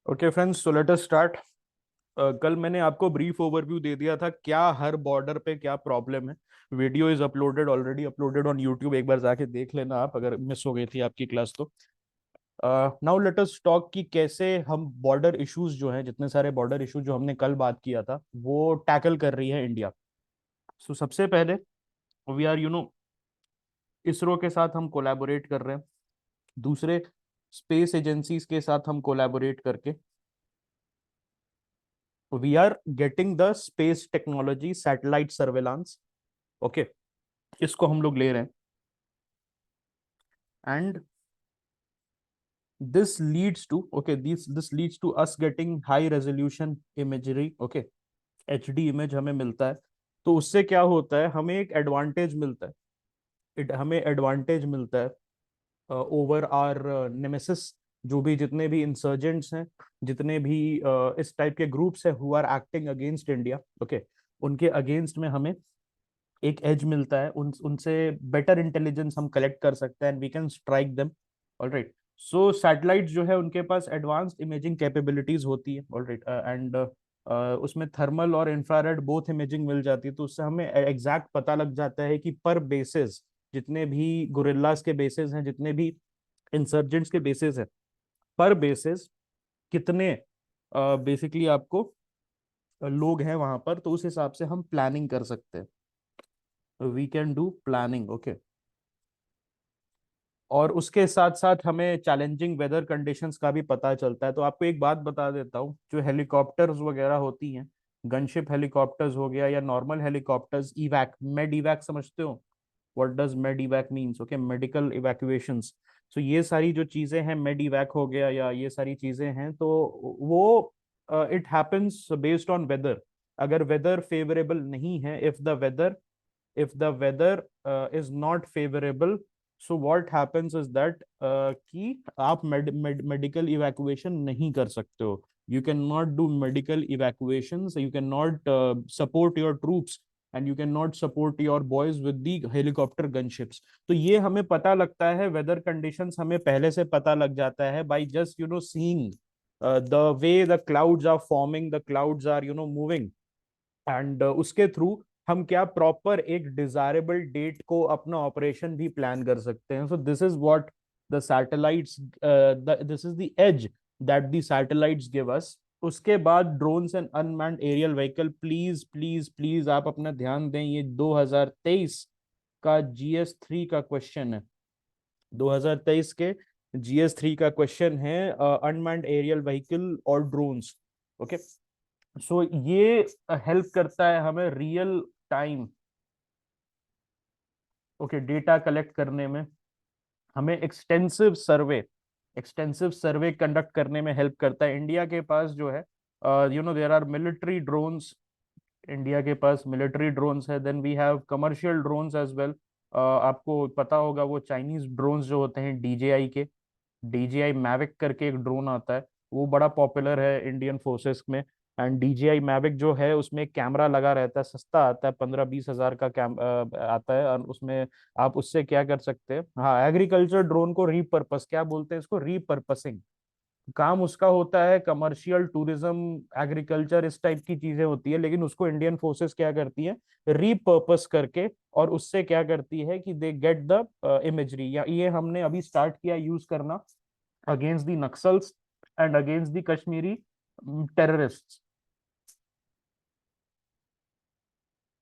Okay friends, so let us start. कल मैंने आपको ब्रीफ ओवरव्यू दे दिया था क्या हर बॉर्डर पे क्या प्रॉब्लम है। Video is uploaded, already uploaded on YouTube, एक बार जाके देख लेना आप अगर मिस हो गई थी आपकी क्लास तो। नाउ लेट अस टॉक कि कैसे हम बॉर्डर इश्यूज जो हैं, जितने सारे बॉर्डर इश्यूज जो हमने कल बात किया था वो टैकल कर रही है इंडिया। सो सबसे पहले वी आर इसरो के साथ हम कोलैबोरेट कर रहे हैं। दूसरे स्पेस एजेंसीज के साथ हम कोलैबोरेट करके we are getting the space technology satellite surveillance. Okay, इसको हम लोग ले रहे हैं and this leads to okay this leads to us getting high resolution imagery. Okay, HD image हमें मिलता है। तो उससे क्या होता है, हमें एक एडवांटेज मिलता है। हमें एडवांटेज मिलता है ओवर आर नेमेसिस। जो भी जितने भी इंसर्जेंट्स हैं, जितने भी इस टाइप के ग्रुप्स हैं who are acting against India, okay, उनके अगेंस्ट में हमें एक एज मिलता है। उनसे बेटर इंटेलिजेंस हम कलेक्ट कर सकते हैं and we can strike them. Alright, so satellite जो है उनके पास एडवांस्ड इमेजिंग कैपेबिलिटीज होती है। ऑलराइट, एंड उसमें थर्मल और इंफ्रारेड बोथ इमेजिंग मिल जाती है। तो उससे हमें एग्जैक्ट पता लग जाता है कि पर बेसिस, जितने भी गुरिल्लास के बेसिस हैं, जितने भी इंसर्जेंट्स के बेसिस हैं, पर बेसिस कितने बेसिकली आपको लोग हैं वहां पर। तो उस हिसाब से हम प्लानिंग कर सकते हैं। We can do planning. Okay, और उसके साथ साथ हमें चैलेंजिंग वेदर कंडीशंस का भी पता चलता है। तो आपको एक बात बता देता हूँ, जो हेलीकॉप्टर्स वगैरह होती हैं, गनशिप हेलीकॉप्टर्स हो गया या normal helicopters, evac, med evac समझते हो? What does med evac means? Okay, medical evacuations. So ये सारी जो चीजें हैं, मेड इवैक हो गया या ये सारी चीजें हैं, तो वो it happens based on whether. अगर वेदर फेवरेबल नहीं है, if the weather is not favorable, so what happens is that कि आप मेडिकल इवैक्यूएशन नहीं कर सकते हो। You can not do medical evacuations, you can not support your troops and you can not support your boys with the helicopter gunships. तो ये हमें पता लगता है, वेदर कंडीशंस हमें पहले से पता लग जाता है by just seeing the way the clouds are forming, the clouds are moving. And उसके थ्रू हम क्या प्रॉपर एक डिजायरेबल डेट को अपना ऑपरेशन भी प्लान कर सकते हैं। So this is what the satellites, this is the edge that the satellites give us. उसके बाद drones and unmanned aerial vehicle, please please please आप अपना ध्यान दें, ये 2023 का जीएस 3 का क्वेश्चन है। 2023 के जीएस 3 का क्वेश्चन है, अनमैन्ड एरियल व्हीकल और ड्रोन्स। ओके, सो ये हेल्प करता है हमें real time, okay, data collect करने में। हमें एक्सटेंसिव सर्वे कंडक्ट करने में हेल्प करता है। इंडिया के पास जो है, there are military drones. India के पास मिलिट्री ड्रोन्स है, then we have commercial drones as well. आपको पता होगा वो चाइनीज ड्रोन्स जो होते हैं, डीजेआई के, डीजीआई मैविक करके एक ड्रोन आता है, वो बड़ा पॉपुलर है इंडियन फोर्सेस में। एंड डीजीआई मैविक जो है उसमें एक कैमरा लगा रहता है, सस्ता आता है, 15-20 हज़ार का आता है। और उसमें आप उससे क्या कर सकते हैं, हाँ, एग्रीकल्चर ड्रोन को रीपर्पस, क्या बोलते हैं इसको, रीपर्पसिंग काम उसका होता है। कमर्शियल, टूरिज्म, एग्रीकल्चर, इस टाइप की चीजें होती है, लेकिन उसको इंडियन फोर्सेस क्या करती है, रीपर्पस करके, और उससे क्या करती है कि दे गेट द इमेजरी। या ये हमने अभी स्टार्ट किया यूज करना against the Naxals and against the Kashmiri terrorist.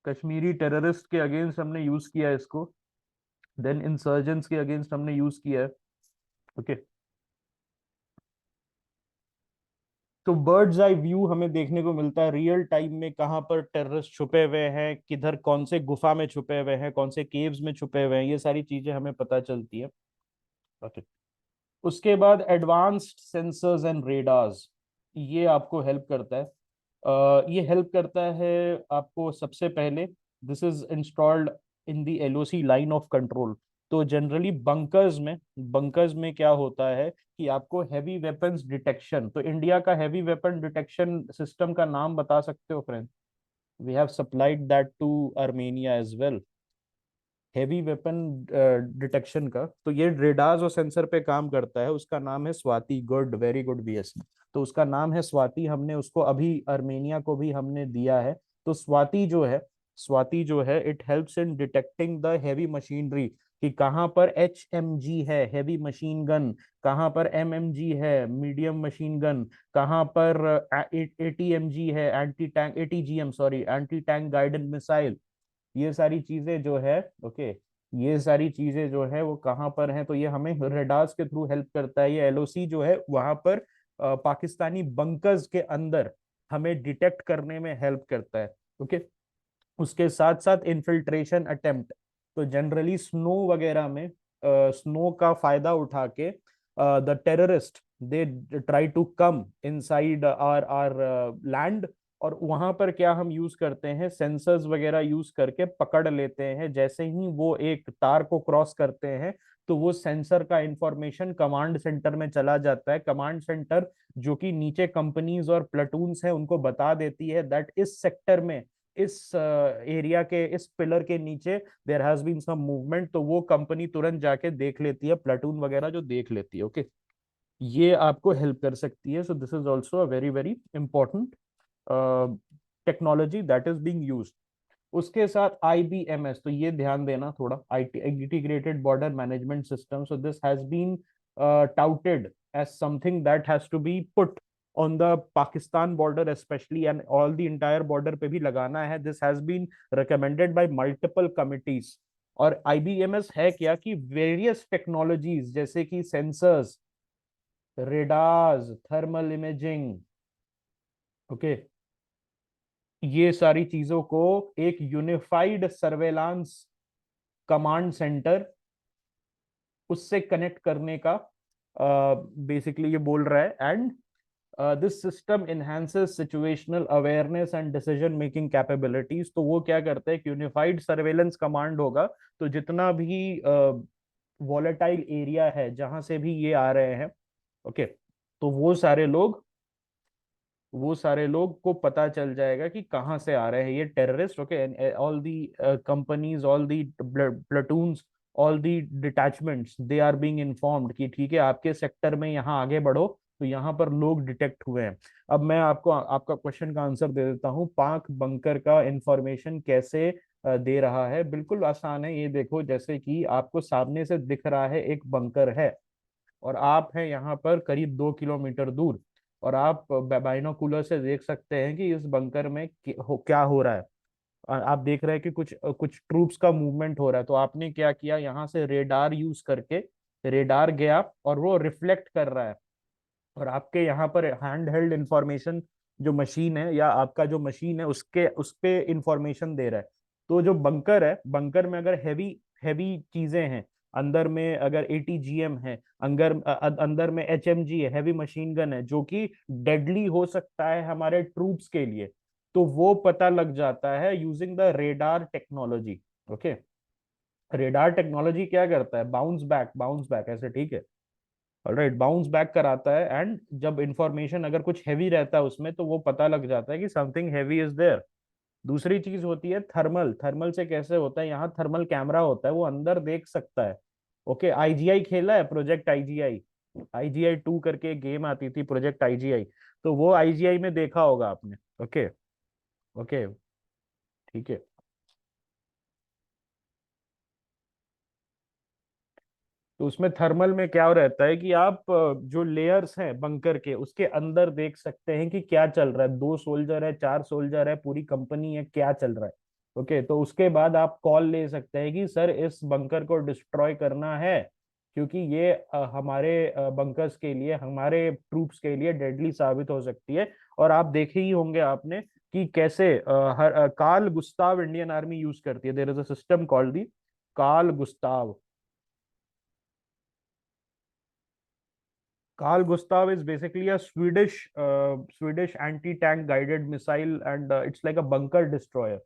Kashmiri terrorist के अगेंस्ट हमने यूज किया है इसको, देन इंसर्जेंट्स के अगेंस्ट हमने यूज किया है। ओके, तो बर्ड्स आई व्यू हमें देखने को मिलता है रियल टाइम में, कहाँ पर टेररिस्ट छुपे हुए हैं, किधर कौन से गुफा में छुपे हुए हैं, कौन से केव्स में छुपे हुए हैं, ये सारी चीजें हमें पता चलती है। ओके, उसके बाद एडवांस्ड सेंसर्स एंड रेडार्स, ये आपको हेल्प करता है। ये हेल्प करता है आपको सबसे पहले, this is installed in the LOC line of control. तो जनरली बंकर्स में क्या होता है कि आपको हैवी वेपन्स डिटेक्शन, तो इंडिया का हैवी वेपन डिटेक्शन सिस्टम का नाम बता सकते हो friend? We have supplied that to Armenia as well. Heavy weapon detection का, तो ये रेडार्स और सेंसर पे काम करता है। उसका नाम है Swati. Good, very good BSc. तो उसका नाम है स्वाति, हमने उसको अभी अर्मेनिया को भी हमने दिया है। तो स्वाति जो है it helps in detecting the heavy machinery, कि कहाँ पर HMG है हैवी मशीन गन, कहाँ पर MMG है मीडियम मशीन गन, कहाँ पर ATMG है anti tank, ATGM sorry, anti tank guided missile. ये सारी चीजें जो है, ओके, ये सारी चीजें जो है वो कहाँ पर हैं, तो ये हमें रेडार्स के थ्रू हेल्प करता है। ये LOC जो है वहां पर पाकिस्तानी बंकर्स के अंदर हमें डिटेक्ट करने में हेल्प करता है। ओके, उसके साथ साथ इन्फिल्ट्रेशन अटेम्प्ट, तो जनरली स्नो वगैरह में स्नो का फायदा उठा के the terrorist they try to come inside our land, और वहां पर क्या हम यूज करते हैं, सेंसर्स वगैरह यूज करके पकड़ लेते हैं। जैसे ही वो एक तार को क्रॉस करते हैं तो वो सेंसर का इंफॉर्मेशन कमांड सेंटर में चला जाता है। कमांड सेंटर जो कि नीचे कंपनीज और प्लेटून्स हैं उनको बता देती है दैट इस सेक्टर में, इस एरिया के इस पिलर के नीचे there has been some movement, तो वो कंपनी तुरंत जाके देख लेती है, प्लेटून वगैरह जो देख लेती है। ओके, ये आपको हेल्प कर सकती है। So this is also a very very important technology that is being used. उसके साथ IBMS, तो ये ध्यान देना थोड़ा, IT integrated border management system. So this has been touted as something that has to be put on the Pakistan border especially, and all the entire border पे भी लगाना है। This has been recommended by multiple committees। और IBMS है क्या कि various technologies जैसे कि sensors, radars, thermal imaging, okay, ये सारी चीजों को एक यूनिफाइड सर्वेलांस कमांड सेंटर उससे कनेक्ट करने का बेसिकली ये बोल रहा है। And this system enhances situational awareness and decision making capabilities. तो वो क्या करता है, यूनिफाइड सर्वेलेंस कमांड होगा, तो जितना भी वॉलेटाइल एरिया है जहां से भी ये आ रहे हैं, ओके, तो वो सारे लोग को पता चल जाएगा कि कहाँ से आ रहे हैं ये terrorist. Okay, all the companies, all the platoons, all the detachments, they are being informed कि ठीक है आपके सेक्टर में यहाँ आगे बढ़ो, तो यहाँ पर लोग डिटेक्ट हुए हैं। अब मैं आपको आपका क्वेश्चन का आंसर दे देता हूँ, पाक बंकर का इंफॉर्मेशन कैसे दे रहा है। बिल्कुल आसान है, ये देखो, जैसे कि आपको सामने से दिख रहा है एक बंकर है, और आप हैं यहाँ पर करीब 2 किलोमीटर दूर, और आप बाइनोकुलर से देख सकते हैं कि इस बंकर में क्या हो रहा है। आप देख रहे हैं कि कुछ कुछ ट्रूप्स का मूवमेंट हो रहा है। तो आपने क्या किया, यहाँ से रेडार यूज करके, रेडार गया और वो रिफ्लेक्ट कर रहा है, और आपके यहाँ पर हैंड हेल्ड इंफॉर्मेशन जो मशीन है, या आपका जो मशीन है उसके उस पे इंफॉर्मेशन दे रहा है। तो जो बंकर है, बंकर में अगर हैवी हैवी चीजें हैं, अंदर में अगर ATGM है, अंदर में HMG है, हैवी मशीन गन है, जो कि डेडली हो सकता है हमारे ट्रूप्स के लिए, तो वो पता लग जाता है using the radar technology. Okay, radar technology क्या करता है, बाउंस बैक ऐसे, ठीक है, ऑलराइट, बाउंस बैक कराता है। एंड जब इंफॉर्मेशन अगर कुछ हैवी रहता है उसमें, तो वो पता लग जाता है कि समथिंग हैवी इज देयर। दूसरी चीज होती है थर्मल। थर्मल से कैसे होता है, यहाँ थर्मल कैमरा होता है, वो अंदर देख सकता है। ओके, IGI खेला है, प्रोजेक्ट IGI, IGI 2 करके एक गेम आती थी, प्रोजेक्ट IGI, तो वो IGI में देखा होगा आपने। ओके, ओके, ठीक है। तो उसमें थर्मल में क्या रहता है कि आप जो लेयर्स हैं बंकर के, उसके अंदर देख सकते हैं कि क्या चल रहा है, 2 सोल्जर है, 4 सोल्जर है, पूरी कंपनी है, क्या चल रहा है। ओके, तो उसके बाद आप कॉल ले सकते हैं कि सर इस बंकर को डिस्ट्रॉय करना है, क्योंकि ये हमारे बंकर्स के लिए, हमारे ट्रूप्स के लिए डेडली साबित हो सकती है। और आप देखे ही होंगे आपने कि कैसे Carl Gustav Indian Army use करती है। There is a system called the Carl Gustav. Carl Gustav is basically a Swedish anti-tank guided missile, and it's like a bunker destroyer.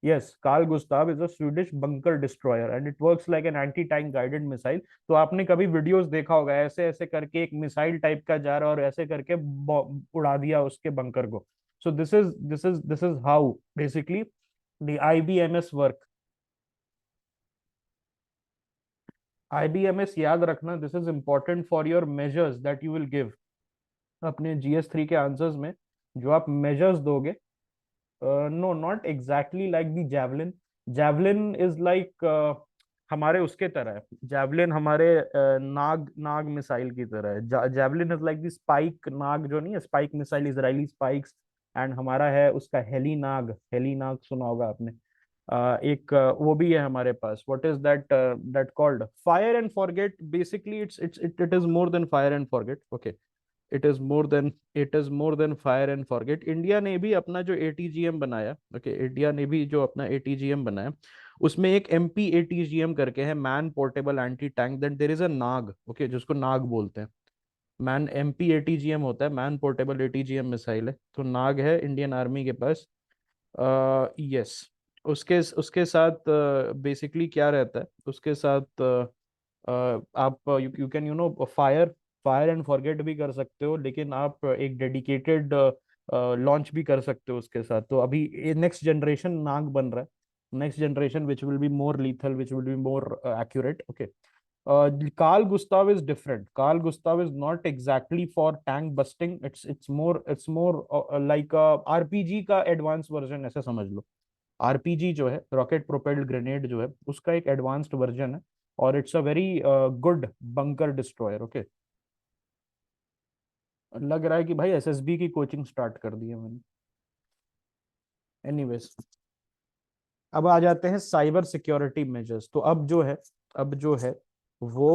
Yes, Carl Gustav is a Swedish bunker destroyer and it works like an anti-tank guided missile. तो आपने कभी videos देखा होगा, ऐसे ऐसे करके एक missile type का जा रहा है और ऐसे करके उड़ा दिया उसके बंकर को। So this is how basically the IBMS work. IBMS याद रखना, this is important for your measures that you will give अपने GS3 के आंसर्स में, जो आप मेजर्स दोगे। No, not exactly like the javelin. Javelin is like हमारे उसके तरह है। जैवलिन हमारे नाग नाग मिसाइल की तरह है। Javelin is like the spike Nag, जो नहीं है spike missile, Israeli spikes. And हमारा है उसका हेली नाग। हेली नाग सुना होगा आपने। एक वो भी है हमारे पास। What is that that called? Fire and forget. Basically it is more than fire and forget. Okay, it is more than fire and forget. India ने भी अपना जो ATGM बनाया, ओके, इंडिया ने भी जो अपना ATGM बनाया, उसमें एक MP-ATGM करके है, man portable anti tank. Then there is a Nag, okay, जिसको नाग बोलते हैं। मैन MP-ATGM होता है, मैन पोर्टेबल ATGM मिसाइल है, तो नाग है इंडियन आर्मी के पास। यस। उसके साथ बेसिकली क्या रहता है उसके साथ, आप you can fire fire and forget भी कर सकते हो, लेकिन आप एक डेडिकेटेड लॉन्च भी कर सकते हो उसके साथ। तो अभी नेक्स्ट जनरेशन नाग बन रहा है, next generation which will be more lethal, which will be more accurate. Okay, Carl Gustav is different. Carl Gustav is not exactly for tank busting. It's more like a RPG का advance version, ऐसे समझ लो। RPG जो है, rocket propelled grenade जो है, उसका एक advanced version है, और it's a very good bunker destroyer. Okay, लग रहा है कि भाई SSB की कोचिंग स्टार्ट कर दी है मैंने। एनीवेज, अब आ जाते हैं साइबर सिक्योरिटी मेजर्स। तो अब जो है वो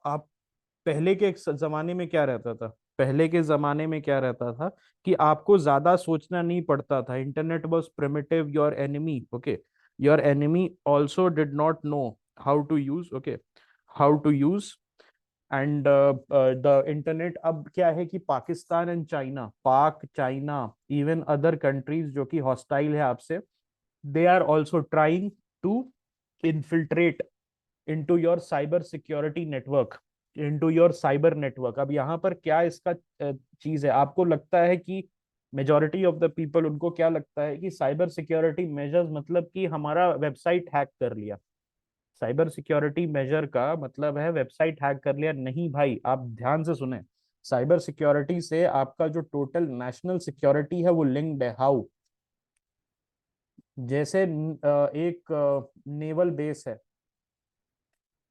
आप पहले के जमाने में क्या रहता था? पहले के जमाने में क्या रहता था कि आपको ज्यादा सोचना नहीं पड़ता था। Internet was primitive, your enemy, okay, your enemy also did not know how to use, okay, how to use. And the internet अब क्या है कि Pakistan and China, Pak China, even other countries जो कि हॉस्टाइल है आपसे, they are also trying to infiltrate into your cyber security network, into your cyber network. अब यहाँ पर क्या इसका चीज है, आपको लगता है कि मेजोरिटी ऑफ द पीपल, उनको क्या लगता है कि साइबर सिक्योरिटी मेजर्स मतलब कि हमारा वेबसाइट हैक कर लिया? साइबर सिक्योरिटी मेजर का मतलब है वेबसाइट हैक कर लिया? नहीं भाई, आप ध्यान से सुने। साइबर सिक्योरिटी से आपका जो टोटल नेशनल सिक्योरिटी है वो लिंक्ड है। हाउ? जैसे एक नेवल बेस है,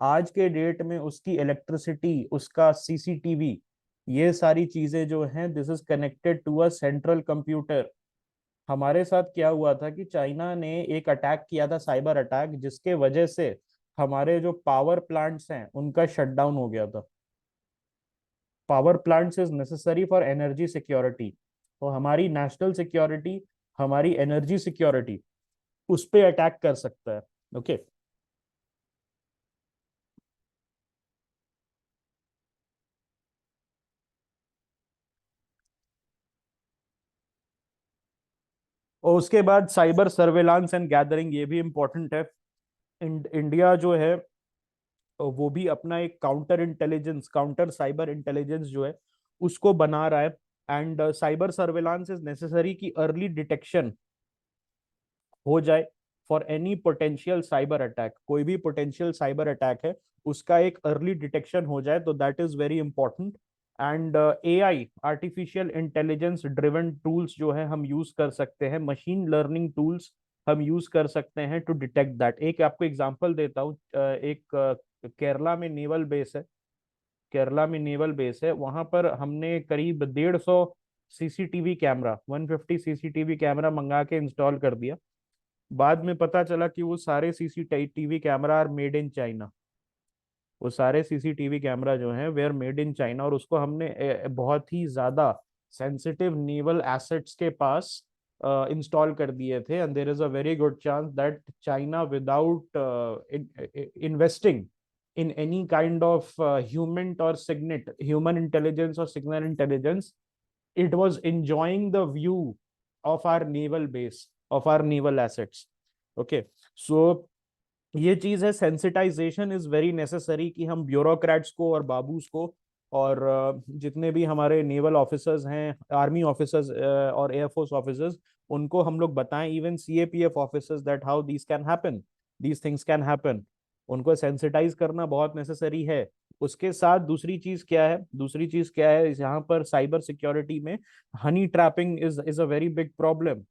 आज के डेट में उसकी इलेक्ट्रिसिटी, उसका CCTV, ये सारी चीजें जो हैं, this is connected to a central computer. हमारे साथ क्या हुआ था कि चाइना ने एक अटैक किया था, साइबर अटैक, जिसके वजह से हमारे जो पावर प्लांट्स हैं उनका शटडाउन हो गया था। Power plants is necessary for energy security, तो हमारी नेशनल सिक्योरिटी, हमारी एनर्जी सिक्योरिटी, उस पे अटैक कर सकता है। ओके, और उसके बाद साइबर सर्वेलांस एंड गैदरिंग, ये भी इंपॉर्टेंट है। इंडिया जो है वो भी अपना एक counter intelligence, counter cyber intelligence जो है उसको बना रहा है। And cyber surveillance is necessary कि अर्ली डिटेक्शन हो जाए for any potential cyber attack. कोई भी पोटेंशियल साइबर अटैक है, उसका एक अर्ली डिटेक्शन हो जाए, तो that is very important. And AI, artificial intelligence driven tools जो है हम यूज कर सकते हैं, मशीन लर्निंग टूल्स हम यूज कर सकते हैं टू डिटेक्ट दैट। एक आपको एग्जांपल देता हूँ। एक केरला में नेवल बेस है, केरला में नेवल बेस है, वहां पर हमने करीब 150 CCTV कैमरा, 150 CCTV कैमरा मंगा के इंस्टॉल कर दिया। बाद में पता चला कि वो सारे CCTV camera are made in China. वो सारे CCTV कैमरा जो हैं वे आर मेड इन चाइना, और उसको हमने बहुत ही ज्यादा सेंसिटिव नेवल एसेट्स के पास इंस्टॉल कर दिए थे। And there is a very good chance that China, without investing in any kind of human intelligence or signal intelligence, it was enjoying the view of our naval base, of our naval assets. Okay, so ये चीज है, sensitisation is very necessary कि हम bureaucrats को और बाबूस को और जितने भी हमारे नेवल ऑफिसर्स हैं, आर्मी ऑफिसर्स और एयरफोर्स ऑफिसर्स, उनको हम लोग बताएं, even CAPF officers, that how these can happen, these things can happen. उनको सेंसिटाइज करना बहुत नेसेसरी है। उसके साथ दूसरी चीज क्या है, दूसरी चीज क्या है, यहाँ पर साइबर सिक्योरिटी में honey trapping is a very big problem.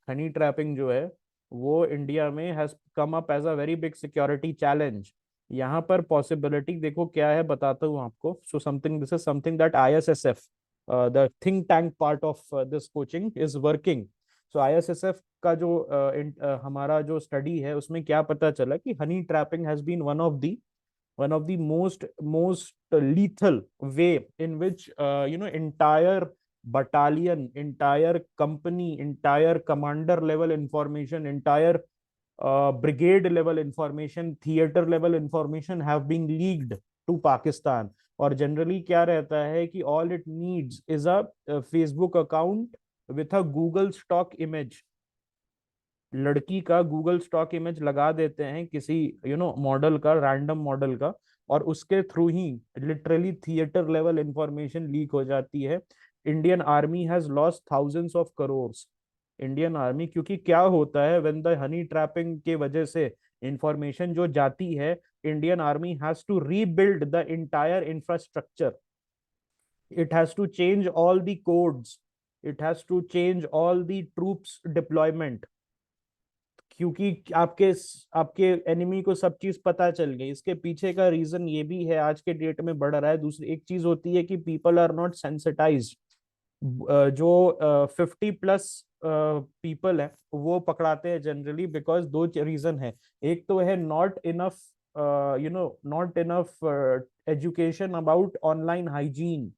Honey trapping जो है वो इंडिया में has come up as a very big security challenge. यहाँ पर पॉसिबिलिटी देखो क्या है, बताता हूँ आपको। So something, this is something that ISSF, the think tank part of this coaching is working. So ISSF का जो हमारा जो स्टडी है उसमें क्या पता चला कि honey trapping has been one of the most lethal way in which entire battalion, entire company, entire commander level information, entire brigade level information, theater level information have been leaked to Pakistan। और generally क्या रहता है कि all it needs is a Facebook account with a Google stock image. लड़की का Google stock image लगा देते हैं किसी मॉडल का, रैंडम मॉडल का, और उसके थ्रू ही literally theatre level information leak हो जाती है। Indian army has lost thousands of crores. Indian army, क्योंकि क्या होता है व्हेन द हनी ट्रैपिंग के वजह से इंफॉर्मेशन जो जाती है, Indian army has to rebuild the entire infrastructure. It has to change all the codes, it has to change all the troops deployment, क्योंकि आपके आपके एनिमी को सब चीज पता चल गई। इसके पीछे का रीजन ये भी है, आज के डेट में बढ़ रहा है। दूसरी एक चीज होती है कि पीपल आर नॉट सेंसिटाइज्ड। जो 50+ पीपल है वो पकड़ाते हैं जनरली बिकॉज दो रीजन है। एक तो है not enough, not enough education about online hygiene.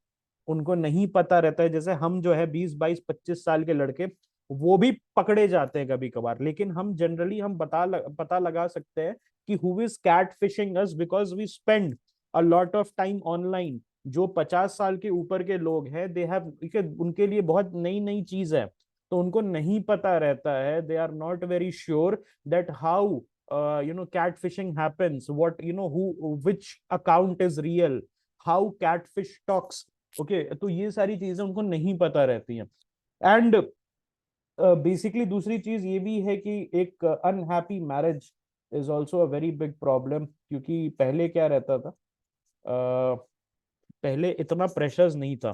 उनको नहीं पता रहता है। जैसे हम जो है 20, 22, 25 साल के लड़के, वो भी पकड़े जाते हैं कभी कभार, लेकिन हम जनरली हम पता लगा सकते हैं कि who is cat fishing us, because we spend a lot of time online. जो 50 साल के ऊपर के लोग हैं, दे हैव, उनके लिए बहुत नई नई चीज है, तो उनको नहीं पता रहता है। They are not very sure that how cat fishing happens, what who which account is real, how catfish talks. Okay, तो ये सारी चीजें उनको नहीं पता रहती हैं। एंड बेसिकली दूसरी चीज ये भी है कि एक unhappy marriage is also a very big problem. क्योंकि पहले क्या रहता था, पहले इतना प्रेशर्स नहीं था,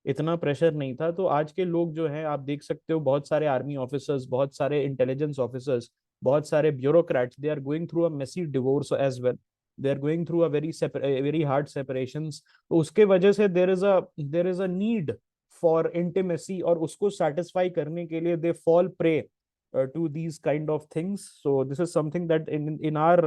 इतना प्रेशर नहीं था। तो आज के लोग जो हैं, आप देख सकते हो, बहुत सारे आर्मी ऑफिसर्स, बहुत सारे इंटेलिजेंस ऑफिसर्स, बहुत सारे bureaucrats, they are going through a messy divorce as well. They are going through a very hard separations. तो उसके वजह से there is a need for intimacy, और उसको सेटिस्फाई करने के लिए they fall prey to these kind of things. So this is something that in our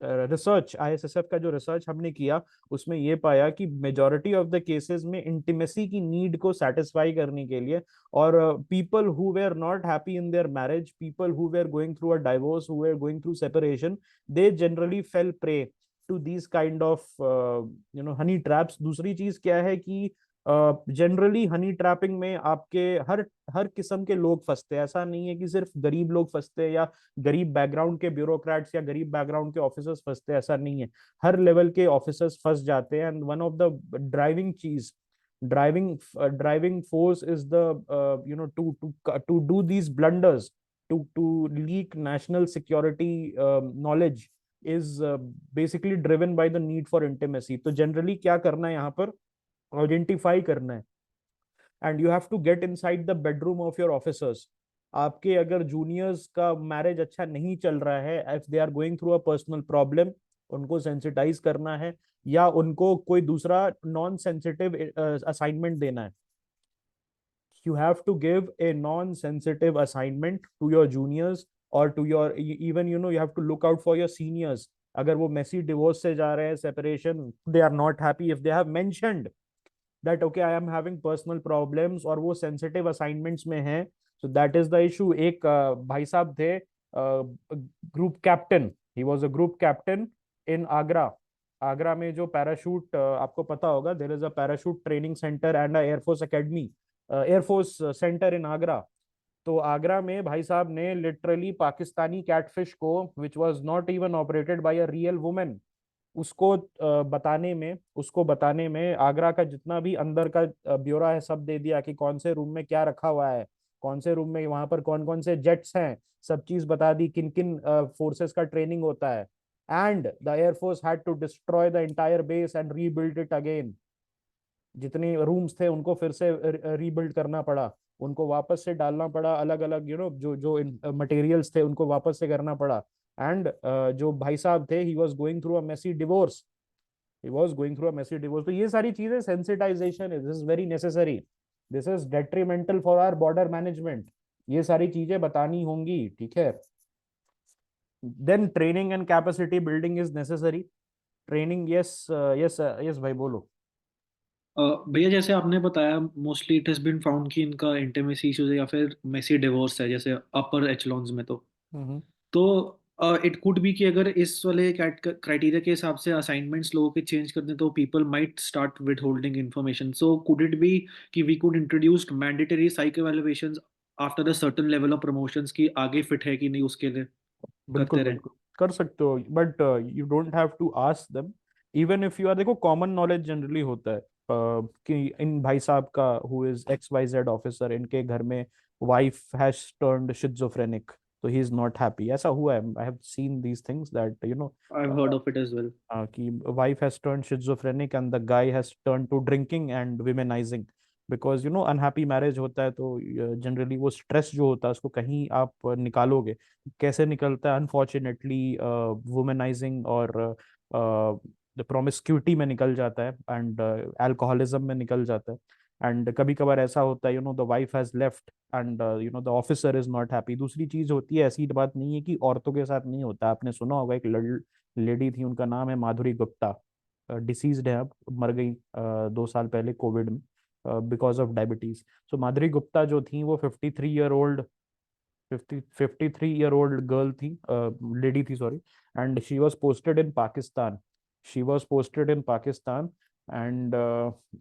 research, ISSF का जो रिसर्च हमने किया, उसमें ये पाया कि मेजॉरिटी ऑफ द केसेस में इंटीमेसी की नीड को सेटिस्फाई करने के लिए, और people who were not happy in their marriage, people who were going through a divorce, who were going through separation, they generally fell prey to these kind of honey traps. दूसरी चीज क्या है कि generally Honey trapping में आपके हर हर किस्म के लोग फंसते हैं। ऐसा नहीं है कि सिर्फ गरीब लोग फंसते हैं, या गरीब बैकग्राउंड के ब्यूरोक्रेट्स या गरीब बैकग्राउंड के ऑफिसर्स फंसते हैं, ऐसा नहीं है। हर लेवल के ऑफिसर्स फंस जाते हैं। And one of the driving चीज, driving force is the to do these blunders, to leak national security knowledge, is basically driven by the need for intimacy. तो जनरली क्या करना है यहाँ पर, आइडेंटिफाई करना है, and you have to get inside the bedroom of your officers. आपके अगर जूनियर्स का मैरिज अच्छा नहीं चल रहा है, if they are going through a personal problem, उनको सेंसिटाइज करना है, या उनको कोई दूसरा नॉन सेंसिटिव असाइनमेंट देना है। You have to give a non-sensitive assignment to your juniors, or to your, even you have to look out for your seniors। अगर वो मेसी डिवोर्स से जा रहे हैं, separation, they are not happy, if they have mentioned that okay I am having personal problems, और वो sensitive assignments में है, so that is the issue. एक भाई साहब थे, group captain, he was a group captain in Agra. Agra में जो पैराशूट, आपको पता होगा, there is a parachute training centre and air force academy, air force centre in Agra. तो आगरा में भाई साहब ने लिटरली पाकिस्तानी कैटफिश को, which was not even operated by a real women, उसको बताने में आगरा का जितना भी अंदर का ब्यौरा है सब दे दिया कि कौन से रूम में क्या रखा हुआ है, कौन से रूम में वहां पर कौन कौन से जेट्स हैं, सब चीज बता दी, किन किन फोर्सेस का ट्रेनिंग होता है। And the air force had to destroy the entire base and rebuild it again. जितनी रूम्स थे उनको फिर से रीबिल्ड करना पड़ा, उनको वापस से डालना पड़ा, अलग अलग जो जो मटेरियल्स थे उनको वापस से करना पड़ा। एंड जो भाई साहब थे, he was going through a messy divorce, he was going through a messy divorce। तो ये सारी चीजें, sensitization is this is very necessary, this is detrimental for our border management, ये सारी चीजें बतानी होंगी, ठीक है। then training and capacity building is necessary। training, yes, yes भाई बोलो। भैया जैसे आपने बताया mostly it has been found कि इनका इंटीमेसी इश्यूज है या फिर मेसी डिवोर्स है जैसे अपर एचलॉन्स में। हम्म। तो इट कुड बी कि अगर इस वाले क्राइटेरिया के हिसाब से असाइनमेंट्स लोगों के चेंज कर दें तो people might start with holding information. So could it be कि we could introduce mandatory psycho evaluations after a certain level of promotions की आगे फिट है कि नहीं उसके लिए बिल्कुल करते रहे। बिल्कुल कर सकते हो, but you don't have to ask them. Even if you are, देखो कॉमन नॉलेज जनरली होता है कि इन भाई साहब का हु इज XYZ ऑफिसर, इनके घर में वाइफ हैज टर्न्ड शिज़ोफ्रेनिक, तो ही इज नॉट हैप्पी, ऐसा हुआ है। I have seen these things that I have heard of it as well. कि wife has turned schizophrenic and the guy has turned to drinking and womanizing, because unhappy marriage होता है तो generally वो stress जो होता है उसको कहीं आप निकालोगे, कैसे निकलता है, अनफॉर्चुनेटली वुमेनाइजिंग और प्रोमिस्क्यूटी में निकल जाता है, एंड अल्कोहलिज्म में निकल जाता है। एंड कभी कभार ऐसा होता है, the wife has left and the officer is not happy. दूसरी चीज होती है, ऐसी बात नहीं है कि औरतों के साथ नहीं होता, आपने सुना होगा एक लेडी थी, उनका नाम है माधुरी गुप्ता, डिसीज्ड है अब, मर गई 2 साल पहले कोविड में, बिकॉज ऑफ डायबिटीज। सो माधुरी गुप्ता जो थी वो 53 year old, 53 year old girl थी, लेडी थी sorry. And she was posted in Pakistan, she was posted in Pakistan. And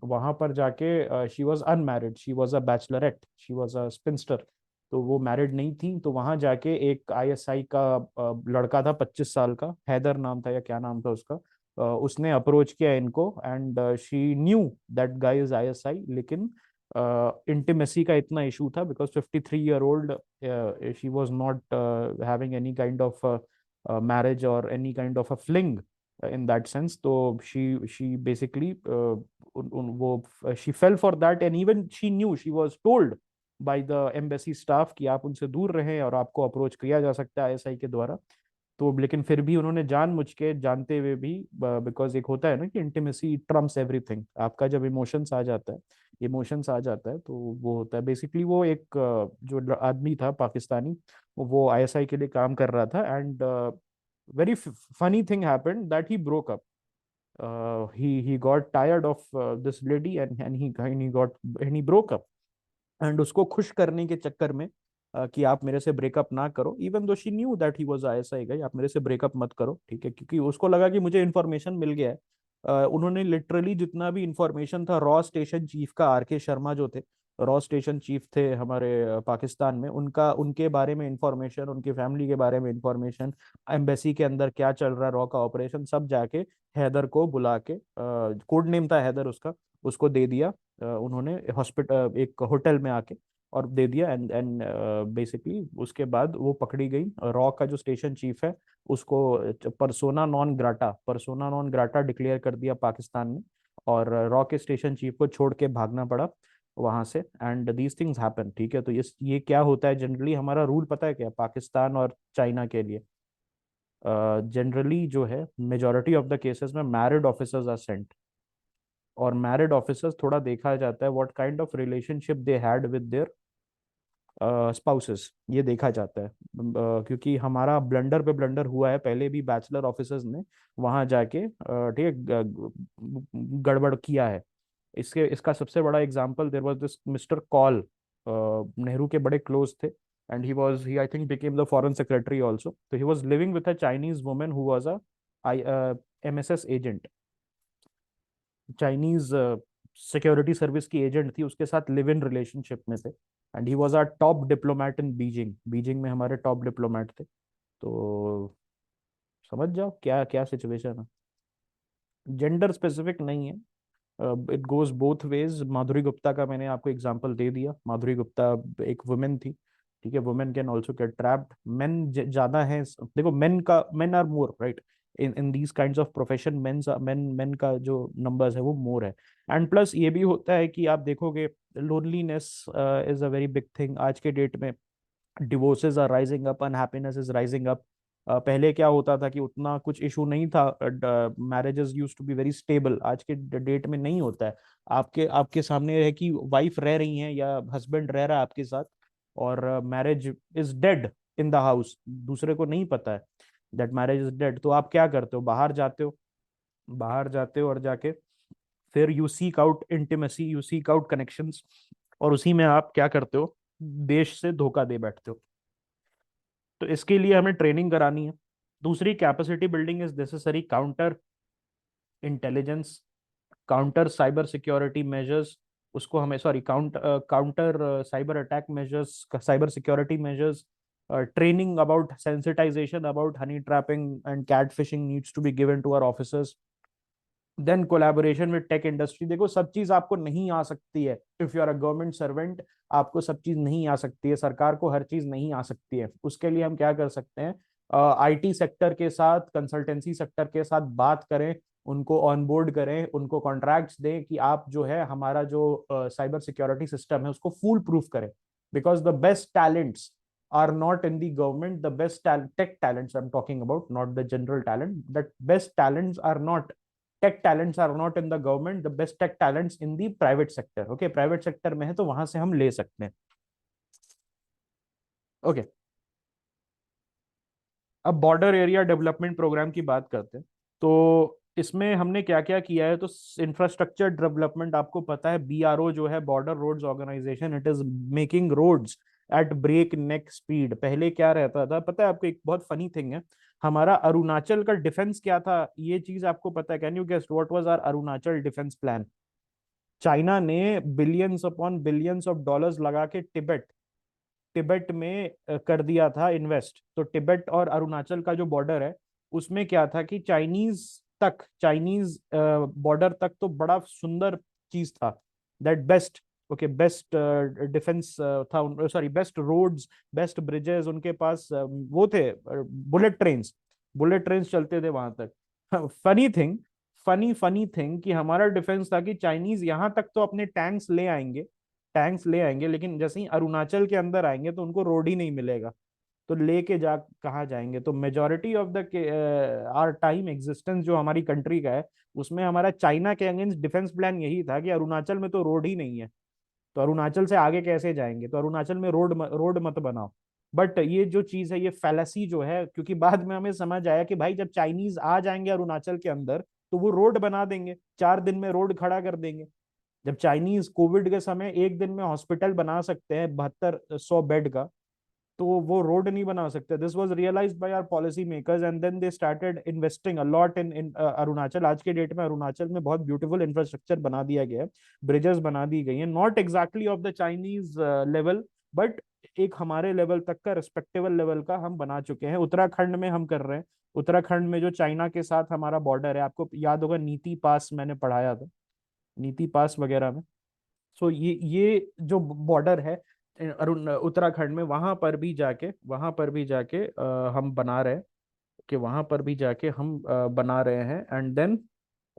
वहां पर जाके she was unmarried, she was a Bachelorette, she was a sphincter, तो वो मैरिड नहीं थी। तो वहां जाके एक ISI का लड़का था, 25 साल का, हैदर नाम था या क्या नाम था उसका, उसने अप्रोच किया इनको, and she knew that guy is ISI, लेकिन इंटीमेसी का इतना इशू था, because 53 year old, she was not having any kind of marriage और any kind of a fling in that sense। तो she basically वो she fell for that, and even she knew, she was told by the embassy staff कि आप उनसे दूर रहें और आपको अप्रोच किया जा सकता है ISI के द्वारा। तो लेकिन फिर भी उन्होंने जानबूझ के, जानते हुए भी, बिकॉज एक होता है ना कि इंटीमेसी ट्रम्प्स एवरीथिंग, आपका जब इमोशंस आ जाता है, इमोशंस आ जाता है तो वो होता है बेसिकली। वो एक जो आदमी था पाकिस्तानी, वो ISI के लिए काम कर रहा था, and very funny thing happened that he broke up, he got tired of this lady, and he broke up। And उसको खुश करने के चक्कर में कि आप मेरे से ब्रेकअप ना करो, even though she knew that he was ISI गाय, आप मेरे से ब्रेकअप मत करो, ठीक है, क्योंकि उसको लगा कि मुझे इन्फॉर्मेशन मिल गया है। उन्होंने लिटरली जितना भी इंफॉर्मेशन था, रॉ स्टेशन चीफ का RK शर्मा जो थे, रॉ स्टेशन चीफ थे हमारे पाकिस्तान में, उनका, उनके बारे में इंफॉर्मेशन, उनकी फैमिली के बारे में इंफॉर्मेशन, एम्बेसी के अंदर क्या चल रहा है, रॉ का ऑपरेशन, सब जाके हैदर को बुला के, कोड नेम था हैदर उसका, उसको दे दिया उन्होंने हॉस्पिटल, एक होटल में आके, और दे दिया। एंड बेसिकली उसके बाद वो पकड़ी गई। रॉ का जो स्टेशन चीफ है उसको परसोना नॉन ग्राटा डिक्लेयर कर दिया पाकिस्तान में, और रॉ के स्टेशन चीफ को छोड़ के भागना पड़ा वहां से। एंड दीज थिंग्स हैपन, ठीक है। तो ये क्या होता है जनरली, हमारा रूल पता है क्या, पाकिस्तान और चाइना के लिए जनरली जो है, मेजोरिटी ऑफ द केसेस में मैरिड ऑफिसर्स आर सेंट, और मैरिड ऑफिसर्स थोड़ा देखा जाता है what kind of relationship they had with their spouses, ये देखा जाता है। क्योंकि हमारा ब्लंडर पे ब्लंडर हुआ है पहले भी, बैचलर ऑफिसर्स ने वहां जाके ठीक है गड़बड़ किया है। इसका सबसे बड़ा example, there was this mister Kaul, Nehru के बड़े क्लोज थे, and he I think became the foreign secretary also. तो he was living with a Chinese woman who was a MSS agent, Chinese security service की एजेंट थी, उसके साथ live in relationship में थे। And he was our top diplomat in Beijing, Beijing में हमारे top diplomat थे। तो समझ जाओ क्या क्या सिचुएशन है, जेंडर स्पेसिफिक नहीं है, इट गोज बोथ वेज। माधुरी गुप्ता का मैंने आपको एग्जांपल दे दिया। माधुरी गुप्ता एक वुमेन थी, ठीक है। Women can also get trapped. Men ज्यादा है, देखो men are more right in these kinds of profession. Men का जो नंबर्स है वो मोर है। एंड प्लस ये भी होता है कि आप देखोगे loneliness is a very big thing आज के डेट में। Divorces are rising up, unhappiness is rising up. पहले क्या होता था कि उतना कुछ इशू नहीं था, marriages used to be very stable. आज के डेट में नहीं होता है। आपके आपके सामने है कि वाइफ रह रही है या हस्बैंड रह रहा है आपके साथ, और marriage is dead in the house, दूसरे को नहीं पता है दैट मैरिज इज डेड। तो आप क्या करते हो, बाहर जाते हो, बाहर जाते हो और जाके फिर you seek out intimacy, you seek out connections, और उसी में आप क्या करते हो, देश से धोखा दे बैठते हो। तो इसके लिए हमें ट्रेनिंग करानी है। दूसरी, capacity building is necessary. Counter intelligence, counter cyber security measures, उसको हमें sorry counter cyber attack measures, cyber security measures, training about sensitization about honey trapping and cat fishing needs to be given to our officers. Then collaboration with tech industry. देखो सब चीज आपको नहीं आ सकती है। If you are a government servant, आपको सब चीज नहीं आ सकती है, सरकार को हर चीज नहीं आ सकती है। उसके लिए हम क्या कर सकते हैं, आईटी सेक्टर के साथ, कंसल्टेंसी सेक्टर के साथ बात करें, उनको ऑनबोर्ड करें, उनको कॉन्ट्रैक्ट्स दें कि आप जो है हमारा जो साइबर सिक्योरिटी सिस्टम है उसको फूल प्रूफ करें। Because the best talents are not in the government. The best tech talents I'm talking about, not the general talent. That best talents are not, tech talents are not in the government. The best tech talents in the private sector. Okay, private sector में है तो वहां से हम ले सकते हैं। Okay, अब बॉर्डर एरिया डेवलपमेंट प्रोग्राम की बात करते हैं। तो इसमें हमने क्या क्या किया है, तो इंफ्रास्ट्रक्चर डेवलपमेंट, आपको पता है बीआरओ जो है, border roads organisation, it is making roads at breakneck speed. पहले क्या रहता था पता है आपको, एक बहुत फनी थिंग है, हमारा अरुणाचल का डिफेंस क्या था, ये चीज आपको पता है? Can you guess what was our Arunachal defence plan? China ने billions upon billions of dollars लगा के तिब्बत तिब्बत में कर दिया था इन्वेस्ट। तो तिब्बत और अरुणाचल का जो बॉर्डर है उसमें क्या था कि चाइनीज बॉर्डर तक तो बड़ा सुंदर चीज था, that best, okay, best defence था, sorry best roads, best bridges उनके पास, वो थे बुलेट ट्रेन्स चलते थे वहां तक। फनी थिंग, फनी थिंग कि हमारा डिफेंस था कि चाइनीज यहाँ तक तो अपने टैंक्स ले आएंगे, लेकिन जैसे ही अरुणाचल के अंदर आएंगे तो उनको रोड ही नहीं मिलेगा, तो लेके जा कहाँ जाएंगे? तो majority of the our time existence जो हमारी कंट्री का है, उसमें हमारा चाइना के अगेंस्ट डिफेंस प्लान यही था कि अरुणाचल में तो रोड ही नहीं है, तो अरुणाचल से आगे कैसे जाएंगे, तो अरुणाचल में रोड मत बनाओ। बट ये जो चीज है, ये फैलेसी जो है, क्योंकि बाद में हमें समझ आया कि भाई जब चाइनीज आ जाएंगे अरुणाचल के अंदर तो वो रोड बना देंगे, 4 दिन में रोड खड़ा कर देंगे। जब चाइनीज कोविड के समय एक दिन में हॉस्पिटल बना सकते हैं 7200 बेड का, तो वो रोड नहीं बना सकते। This was realised by our policy makers and then they started investing a lot in Arunachal. आज के डेट में अरुणाचल में बहुत ब्यूटीफुल इंफ्रास्ट्रक्चर बना दिया गया है, ब्रिजेस बना दी गई हैं, not exactly of the Chinese level, but एक हमारे लेवल तक का रिस्पेक्टेबल लेवल का हम बना चुके हैं। उत्तराखंड में हम कर रहे हैं, उत्तराखंड में जो चाइना के साथ हमारा बॉर्डर है, आपको याद होगा नीति पास मैंने पढ़ाया था, नीति पास वगैरह में। सो ये जो बॉर्डर है अरुण उत्तराखंड में, वहां पर भी जाके हम बना रहे हैं, कि वहां पर भी जाके हम बना रहे हैं। एंड देन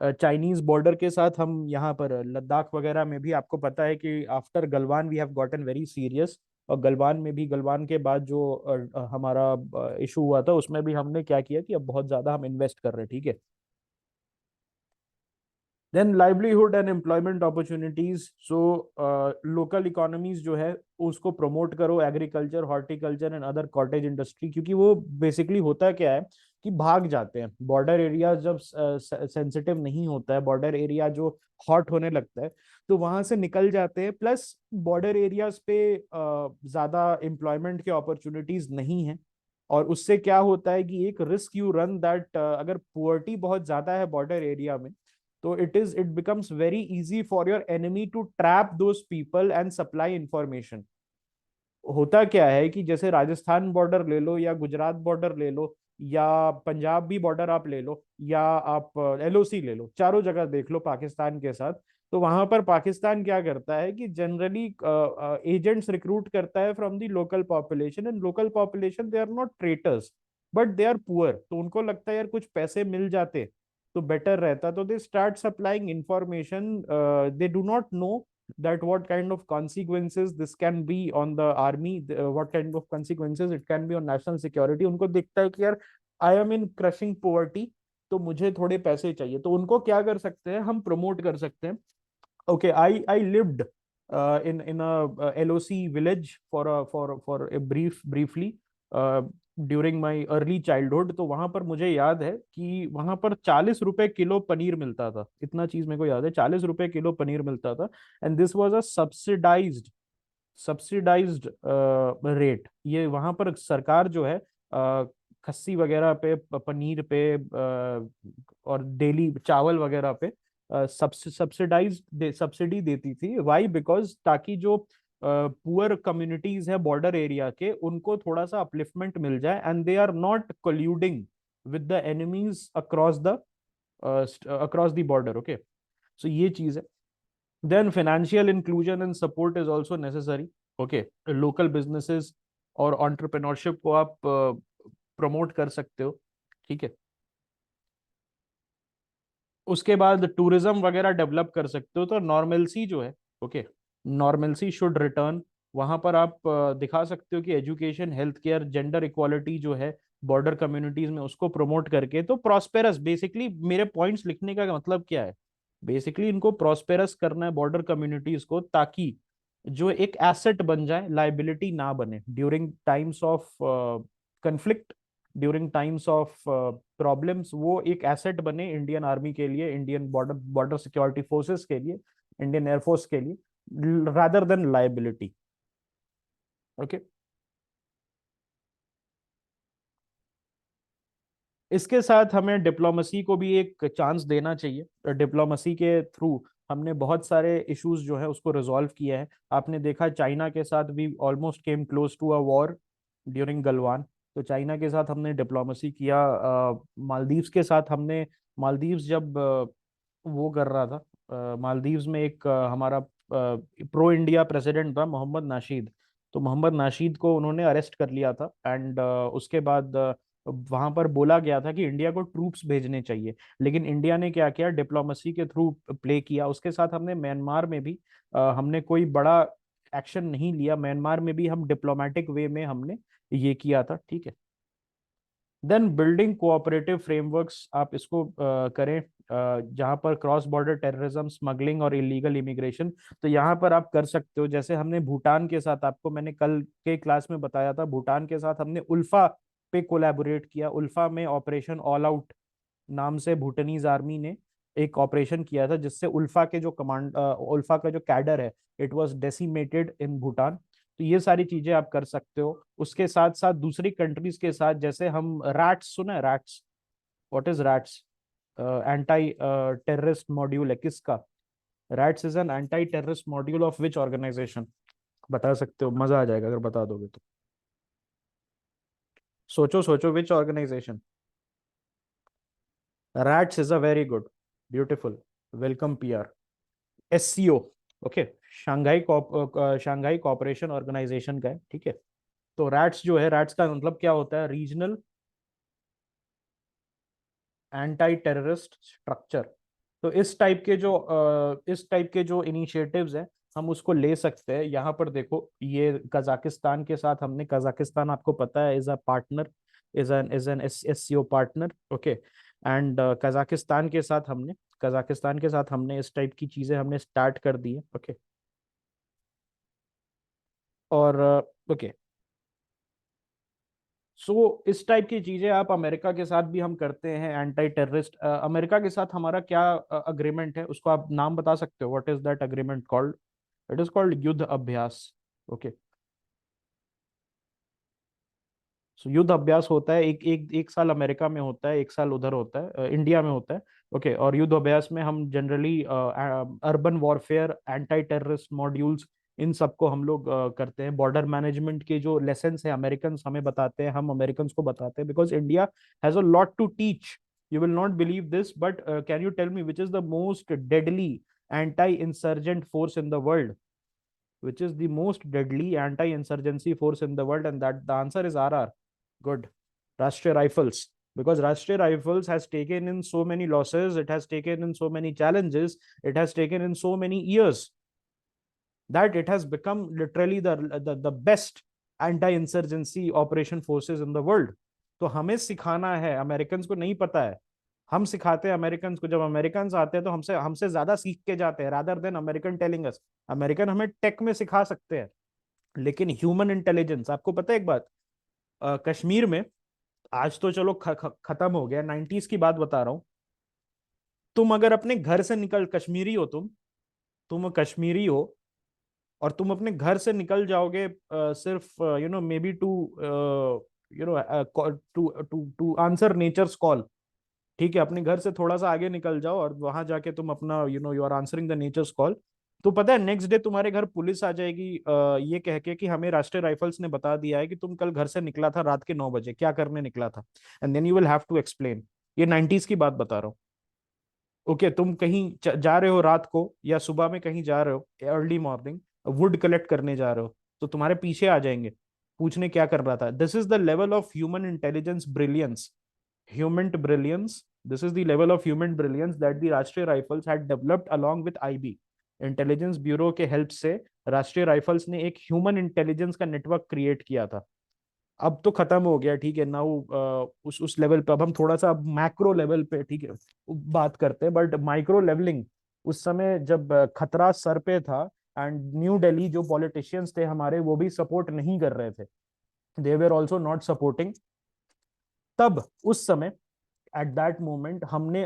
चाइनीज बॉर्डर के साथ हम यहाँ पर लद्दाख वगैरह में भी, आपको पता है कि after Galwan we have gotten very serious, और गलवान में भी, गलवान के बाद जो हमारा इशू हुआ था उसमें भी हमने क्या किया कि अब बहुत ज्यादा हम इन्वेस्ट कर रहे हैं, ठीक है। Then livelihood and employment opportunities. So local economies जो है उसको प्रमोट करो, agriculture, horticulture and other cottage industry, क्योंकि वो बेसिकली होता क्या है कि भाग जाते हैं बॉर्डर एरिया जब सेंसिटिव नहीं होता है, बॉर्डर एरिया जो हॉट होने लगता है तो वहां से निकल जाते हैं। प्लस बॉर्डर एरियाज पे ज्यादा एम्प्लॉयमेंट के अपॉर्चुनिटीज नहीं है, और उससे क्या होता है कि एक रिस्क यू रन दैट अगर पुअर्टी बहुत ज्यादा है बॉर्डर एरिया में, तो it becomes very easy for your enemy to trap those people and supply information. होता क्या है कि जैसे राजस्थान बॉर्डर ले लो या गुजरात बॉर्डर ले लो, या पंजाब भी बॉर्डर आप ले लो, या आप LOC ले लो, चारों जगह देख लो पाकिस्तान के साथ। तो वहां पर पाकिस्तान क्या करता है कि जनरली एजेंट्स रिक्रूट करता है from the local population, and local population they are not traitors but they are poor. तो उनको लगता है यार कुछ पैसे मिल जाते तो बेटर रहता, तो they start supplying information. They do not know that what kind of consequences this can be on the army, what kind of consequences it can be on national security। उनको दिखता है कि यार I am in crushing poverty, तो मुझे थोड़े पैसे चाहिए। तो उनको क्या कर सकते हैं, हम प्रमोट कर सकते हैं। Okay, I lived in a LOC village for a briefly during my early childhood। तो वहां पर मुझे याद है कि वहां पर 40 रुपए किलो पनीर मिलता था, इतना चीज मेरे को याद है, 40 रुपए किलो पनीर मिलता था। And this was a subsidised rate. ये वहां पर सरकार जो है खस्सी वगैरह पे, पनीर पे, और डेली चावल वगैरह पे सब्सिडी देती थी। वाई? बिकॉज ताकि जो पुअर कम्युनिटीज है बॉर्डर एरिया के, उनको थोड़ा सा अपलिफ्टमेंट मिल जाए, and they are not colluding with the enemies across the border. Okay, so ये चीज है। Then financial inclusion and support is also necessary। Okay, local businesses और entrepreneurship को आप प्रमोट कर सकते हो, ठीक है। उसके बाद टूरिज्म वगैरह डेवलप कर सकते हो। तो नॉर्मलसी जो है, ओके, नॉर्मलसी शुड रिटर्न। वहां पर आप दिखा सकते हो कि education, health care, gender equality जो है बॉर्डर कम्युनिटीज में, उसको प्रमोट करके। तो प्रॉस्पेरस, बेसिकली मेरे पॉइंट्स लिखने का मतलब क्या है, बेसिकली इनको प्रॉस्पेरस करना है बॉर्डर कम्युनिटीज को, ताकि जो एक एसेट बन जाए, लाइबिलिटी ना बने during times of conflict, during times of problems. वो एक एसेट बने इंडियन आर्मी के लिए, Indian border border security forces के लिए, इंडियन एयरफोर्स के लिए, रादर देन लाइबिलिटी। ओके, इसके साथ हमें डिप्लोमेसी को भी एक चांस देना चाहिए। डिप्लोमेसी के थ्रू हमने बहुत सारे इश्यूज जो है उसको रिजॉल्व किया है। आपने देखा चाइना के साथ भी almost came close to a war during Galwan. तो चाइना के साथ हमने डिप्लोमेसी किया। मालदीव्स के साथ हमने, मालदीव्स जब वो कर रहा था, मालदीव्स में एक हमारा प्रो इंडिया प्रेसिडेंट था मोहम्मद नाशीद। तो मोहम्मद नाशीद को उन्होंने अरेस्ट कर लिया था, एंड उसके बाद वहां पर बोला गया था कि इंडिया को ट्रूप्स भेजने चाहिए। लेकिन इंडिया ने क्या किया, डिप्लोमेसी के थ्रू प्ले किया। उसके साथ हमने म्यांमार में भी हमने कोई बड़ा एक्शन नहीं लिया, म्यांमार में भी हम डिप्लोमेटिक वे में हमने ये किया था, ठीक है। देन बिल्डिंग कोऑपरेटिव फ्रेमवर्क्स, आप इसको करें जहां पर क्रॉस बॉर्डर टेररिज्म, स्मगलिंग और इलीगल इमिग्रेशन। तो यहाँ पर आप कर सकते हो, जैसे हमने भूटान के साथ, आपको मैंने कल के क्लास में बताया था, भूटान के साथ हमने उल्फा पे कोलैबोरेट किया। उल्फा में ऑपरेशन ऑल आउट नाम से भूटानीज आर्मी ने एक ऑपरेशन किया था, जिससे उल्फा के जो उल्फा का जो कैडर है, इट वाज डेसिमेटेड इन भूटान। तो ये सारी चीजें आप कर सकते हो। उसके साथ साथ दूसरी कंट्रीज के साथ, जैसे हम रैट्स, सुना है RATS? What is RATS? Anti terrorist module है किसका? RATS is an anti terrorist module of which organisation? बता सकते हो, मजा आ जाएगा अगर बता दोगे तो। सोचो सोचो, which organisation? Rats is a very good, beautiful, welcome PR। SCO, okay, Shanghai cooperation organisation का है, ठीक है। तो रैट्स जो है, रैट्स का मतलब क्या होता है, रीजनल एंटी टेररिस्ट स्ट्रक्चर। तो इस टाइप के जो इनिशिएटिव्स हैं, हम उसको ले सकते हैं। यहाँ पर देखो, ये कजाकिस्तान के साथ हमने, कजाकिस्तान आपको पता है is a partner, is an SCO partner, okay. And Kazakhstan के साथ हमने इस टाइप की चीजें हमने स्टार्ट कर दी है, ओके। और ओके, सो इस टाइप की चीजें आप अमेरिका के साथ भी हम करते हैं, एंटी टेररिस्ट। अमेरिका के साथ हमारा क्या अग्रीमेंट है, उसको आप नाम बता सकते हो? What is that agreement called? It is called युद्ध अभ्यास, ओके। सो युद्ध अभ्यास होता है, एक साल अमेरिका में होता है, एक साल उधर होता है, इंडिया में होता है, ओके। और युद्ध अभ्यास में हम generally urban warfare, anti terrorist modules, इन सबको हम लोग करते हैं। बॉर्डर मैनेजमेंट के जो लेसन है अमेरिकन हमें बताते हैं, हम अमेरिकन को बताते हैं, because India has a lot to teach. You will not believe this, but can you tell me which is the most deadly anti-insurgent force in the world? Which is the most deadly anti-insurgency force in the world? And that the answer is RR. Good. Rashtriya Rifles. Because Rashtriya Rifles has taken in so many losses, it has taken in so many challenges, it has taken in so many years that it has become literally the best anti-insurgency operation forces in the world. तो हमें सिखाना है, American को नहीं पता है, हम सिखाते हैं अमेरिकन को। जब अमेरिकन आते हैं तो हमसे हमसे ज्यादा सीख के जाते हैं, rather than American telling us. American हमें टेक में सिखा सकते हैं, लेकिन ह्यूमन इंटेलिजेंस, आपको पता है एक बात, कश्मीर में आज तो चलो खत्म हो गया, 90s की बात बता रहा हूं। तुम अगर अपने घर से निकल, कश्मीरी हो तुम कश्मीरी हो और तुम अपने घर से निकल जाओगे सिर्फ maybe to to answer nature's call, ठीक है, अपने घर से थोड़ा सा आगे निकल जाओ और वहां जाके तुम अपना you are answering the nature's call, तो पता है नेक्स्ट डे तुम्हारे घर पुलिस आ जाएगी ये कह के कि हमें राष्ट्रीय राइफल्स ने बता दिया है कि तुम कल घर से निकला था रात के 9 बजे, क्या करने निकला था? And then you will have to explain. ये 90s की बात बता रहा हूँ। ओके, तुम कहीं जा रहे हो रात को या सुबह में कहीं जा रहे हो, अर्ली मॉर्निंग वुड कलेक्ट करने जा रहे हो, तो तुम्हारे पीछे आ जाएंगे पूछने क्या कर रहा था। This is the level of human intelligence brilliance, human brilliance. This is the level of human brilliance that the Rashtriya rifles had developed along with IB, intelligence bureau के हेल्प से राष्ट्रीय राइफल्स ने एक ह्यूमन इंटेलिजेंस का network create किया था। अब तो खत्म हो गया, ठीक है, नाउ उस लेवल पे अब हम थोड़ा सा मैक्रो लेवल पे, ठीक है, बात करते हैं। बट माइक्रो लेवलिंग उस समय जब खतरा सर पे था, एंड न्यू दिल्ली जो पॉलिटिशियंस थे हमारे वो भी सपोर्ट नहीं कर रहे थे, they were also not supporting, तब उस समय एट दैट मोमेंट हमने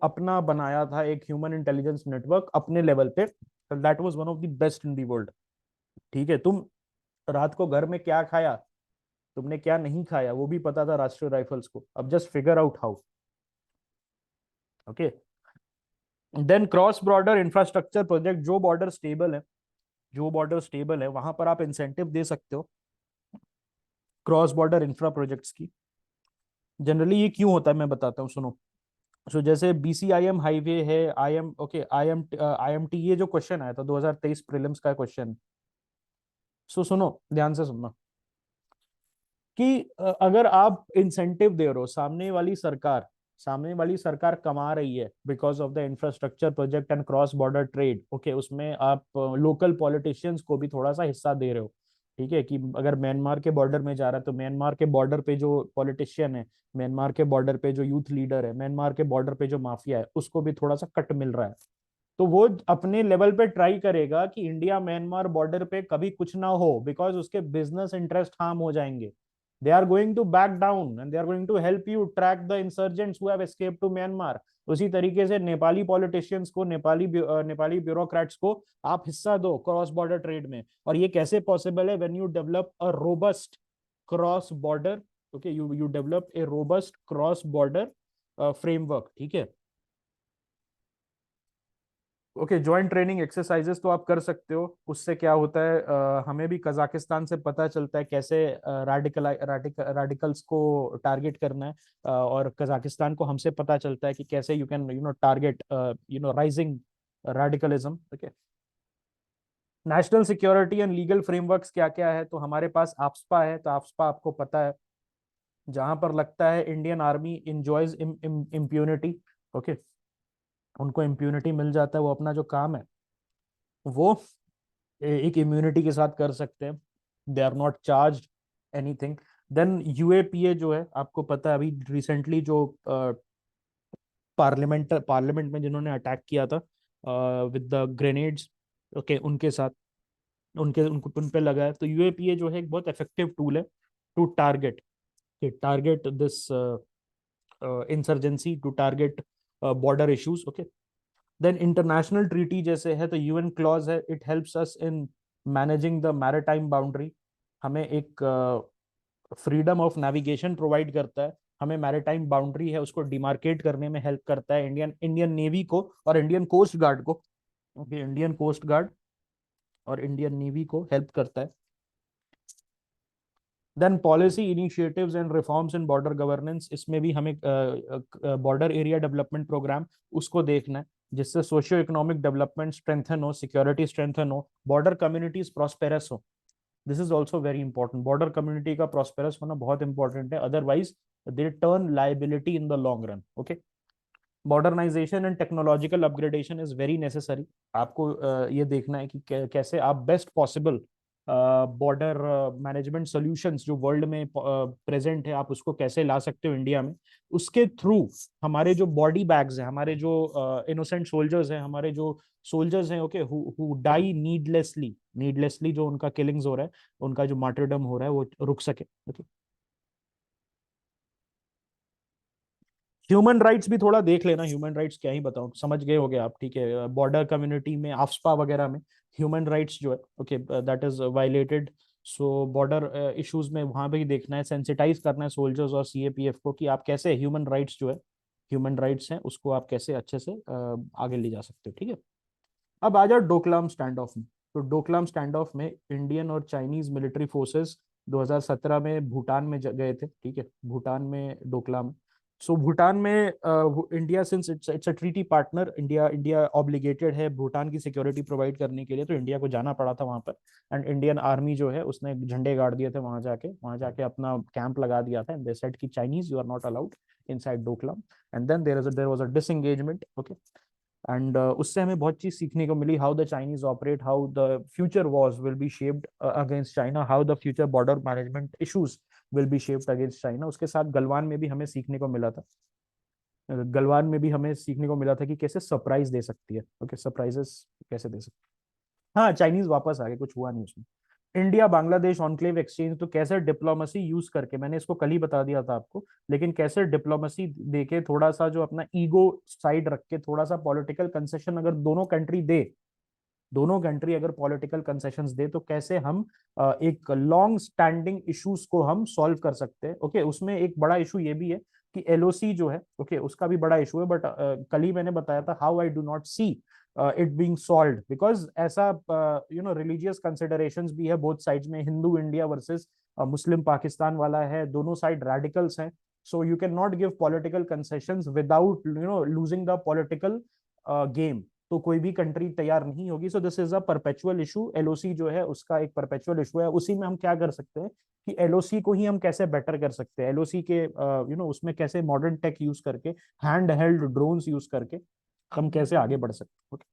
अपना बनाया था एक ह्यूमन इंटेलिजेंस नेटवर्क अपने लेवल पे। That was one of the best in the world. ठीक है, तुम रात को घर में क्या खाया, तुमने क्या नहीं खाया, वो भी पता था राष्ट्रीय राइफल्स को। अब just figure out how. Okay, then cross border infrastructure project, जो बॉर्डर स्टेबल है वहां पर आप इंसेंटिव दे सकते हो क्रॉस बॉर्डर इंफ्रा प्रोजेक्ट्स की। जनरली ये क्यों होता है मैं बताता हूँ, सुनो। जैसे बीसीआईएम हाईवे है, आईएमटी, ये जो क्वेश्चन आया था 2023 प्रीलिम्स का क्वेश्चन। सुनो ध्यान से सुनना कि अगर आप इंसेंटिव दे रहे हो, सामने वाली सरकार कमा रही है because of the infrastructure project and cross border trade, okay, उसमें आप लोकल पॉलिटिशियंस को भी थोड़ा सा हिस्सा दे रहे हो। ठीक है, कि अगर म्यांमार के बॉर्डर में जा रहा है तो म्यांमार के बॉर्डर पे जो पॉलिटिशियन है, म्यांमार के बॉर्डर पे जो यूथ लीडर है, म्यांमार के बॉर्डर पे जो माफिया है, उसको भी थोड़ा सा कट मिल रहा है। तो वो अपने लेवल पे ट्राई करेगा कि इंडिया म्यांमार बॉर्डर पे कभी कुछ ना हो, बिकॉज उसके बिजनेस इंटरेस्ट हार्म हो जाएंगे। They are going to back down and they are going to help you track the insurgents who have escaped to Myanmar. उसी तरीके से नेपाली पॉलिटिशियंस को, नेपाली ब्यूरोक्रेट्स को आप हिस्सा दो क्रॉस बॉर्डर ट्रेड में। और ये कैसे पॉसिबल है? When you develop a robust cross border, okay, you develop a robust cross border framework. ठीक है, ओके, जॉइंट ट्रेनिंग एक्सरसाइजेस तो आप कर सकते हो। उससे क्या होता है, हमें भी कजाकिस्तान से पता चलता है कैसे रेडिकल्स को टारगेट करना है, और कजाकिस्तान को हमसे पता चलता है कि कैसे you can target rising radicalism. Okay, national security and legal frameworks क्या क्या है, तो हमारे पास आफ्सपा है, तो आफ्सपा आपको पता है जहां पर लगता है Indian army enjoys impunity. Okay, उनको इम्प्यूनिटी मिल जाता है, वो अपना जो काम है वो एक इम्यूनिटी के साथ कर सकते हैं, they are not charge anything. देन यूएपीए जो है, आपको पता है अभी रिसेंटली जो पार्लियामेंट में जिन्होंने अटैक किया था विद द ग्रेनेड्स, ओके, उनके साथ उन पे लगा है। तो यूएपीए जो है एक बहुत इफेक्टिव टूल है to target this insurgency, to target border issues. Okay, then international treaty जैसे है, तो यूएन क्लॉज है, it helps us in managing the maritime boundary. हमें एक फ्रीडम ऑफ नेविगेशन प्रोवाइड करता है, हमें मैरिटाइम बाउंड्री है उसको डिमार्केट करने में हेल्प करता है इंडियन इंडियन नेवी को और इंडियन कोस्ट गार्ड को। ओके, इंडियन कोस्ट गार्ड और इंडियन नेवी को हेल्प करता है। Then policy initiatives and reforms in border governance, इसमें भी हमें बॉर्डर एरिया डेवलपमेंट प्रोग्राम उसको देखना है, जिससे सोशियो इकोनॉमिक डेवलपमेंट स्ट्रेंथन हो, सिक्योरिटी स्ट्रेंथन हो, बॉर्डर कम्युनिटीज प्रॉस्पेरस हो। This is also very important, border community का प्रॉस्पेरस होना बहुत इंपॉर्टेंट है, otherwise they turn liability in the long run. Okay, modernisation and technological upgradation is very necessary. आपको ये देखना है कि कैसे आप best possible border management solutions जो वर्ल्ड में प्रेजेंट है, आप उसको कैसे ला सकते हो इंडिया में। उसके थ्रू हमारे जो बॉडी बैग्स हैं, हमारे जो इनोसेंट सोल्जर्स हैं, हमारे जो सोल्जर्स हैं, okay, who die needlessly, needlessly जो उनका किलिंग्स हो रहा है, उनका जो मार्टरडम हो रहा है, वो रुक सके। ओके, ह्यूमन राइट्स भी थोड़ा देख लेना, ह्यूमन राइट्स क्या ही बताऊं, समझ गए होगे आप, ठीक है। बॉर्डर कम्युनिटी में आफ्सपा वगैरह में ह्यूमन राइट्स जो है, okay, that is violated. So border issues में वहां पे ही देखना है, सेंसिटाइज करना है सोल्जर्स और सीएपीएफ को कि आप कैसे ह्यूमन राइट्स जो है, ह्यूमन राइट्स हैं, उसको आप कैसे अच्छे से आगे ले जा सकते हो, ठीक है। अब आ जाओ डोकलाम स्टैंड ऑफ में। तो डोकलाम स्टैंड ऑफ में इंडियन और चाइनीज मिलिट्री फोर्सेस 2017 में भूटान में गए थे, ठीक है, भूटान में डोकलाम। सो भूटान में India, since it's a treaty partner, India India obligated है भूटान की सिक्योरिटी प्रोवाइड करने के लिए, तो इंडिया को जाना पड़ा था वहां पर। एंड इंडियन आर्मी जो है उसने झंडे गाड़ दिए थे वहां जाके अपना कैंप लगा दिया था, एंड दे सेड कि Chinese you are not allowed inside Doklam. And then there was a disengagement, okay. एंड उससे हमें बहुत चीज सीखने को मिली, how the Chinese operate, how the future wars will be shaped against China, how the future border management issues will be shaped against China. उसके साथ गलवान में भी हमें सीखने को मिला था, गलवान में भी हमें सीखने को मिला था कि कैसे सरप्राइज दे सकती है, ओके, सरप्राइजेस कैसे दे सकती है। हाँ, चाइनीज वापस आ गए, कुछ हुआ नहीं उसमें। इंडिया बांग्लादेश ऑनक्लेव एक्सचेंज, तो कैसे डिप्लोमेसी यूज करके, मैंने इसको कल ही बता दिया था आपको, लेकिन कैसे डिप्लोमेसी देके थोड़ा सा जो अपना ईगो साइड रख के थोड़ा सा पॉलिटिकल कंसेशन अगर दोनों कंट्री दे, दोनों कंट्री अगर पॉलिटिकल कंसेशंस दे, तो कैसे हम एक लॉन्ग स्टैंडिंग इश्यूज को हम सॉल्व कर सकते हैं। ओके, उसमें एक बड़ा इशू ये भी है कि एलओसी जो है, ओके, उसका भी बड़ा इशू है, बट कल ही मैंने बताया था how I do not see it being solved, because ऐसा रिलीजियस कंसिडरेशंस भी है बोथ साइड्स में, हिंदू इंडिया वर्सेस मुस्लिम पाकिस्तान वाला है, दोनों साइड रेडिकल्स हैं। So you can not give political concessions without losing the political game, तो कोई भी कंट्री तैयार नहीं होगी। सो this is a perpetual issue, LOC जो है उसका एक परपेचुअल इशू है। उसी में हम क्या कर सकते हैं कि एलओसी को ही हम कैसे बेटर कर सकते हैं, एलओसी के उसमें कैसे मॉडर्न टेक यूज करके, हैंड हेल्ड ड्रोन्स यूज करके हम कैसे आगे बढ़ सकते हैं। Okay,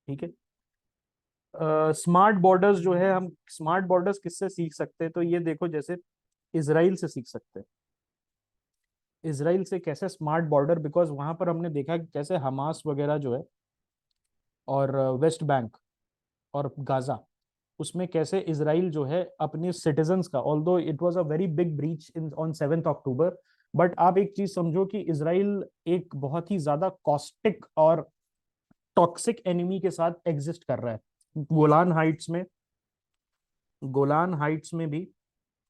ठीक है। स्मार्ट बॉर्डर्स जो है, हम स्मार्ट बॉर्डर्स किससे सीख सकते हैं, तो ये देखो, जैसे इसराइल से सीख सकते हैं, इसराइल से कैसे स्मार्ट बॉर्डर, बिकॉज वहां पर हमने देखा कि कैसे हमास वगैरह जो है, और वेस्ट बैंक और गाजा, उसमें कैसे इसराइल जो है अपने सिटीजन्स का, although it was a very big breach in on 7 October, but आप एक चीज समझो कि इसराइल एक बहुत ही ज्यादा कॉस्टिक और टॉक्सिक एनिमी के साथ एग्जिस्ट कर रहा है। गोलान हाइट्स में, गोलान हाइट्स में भी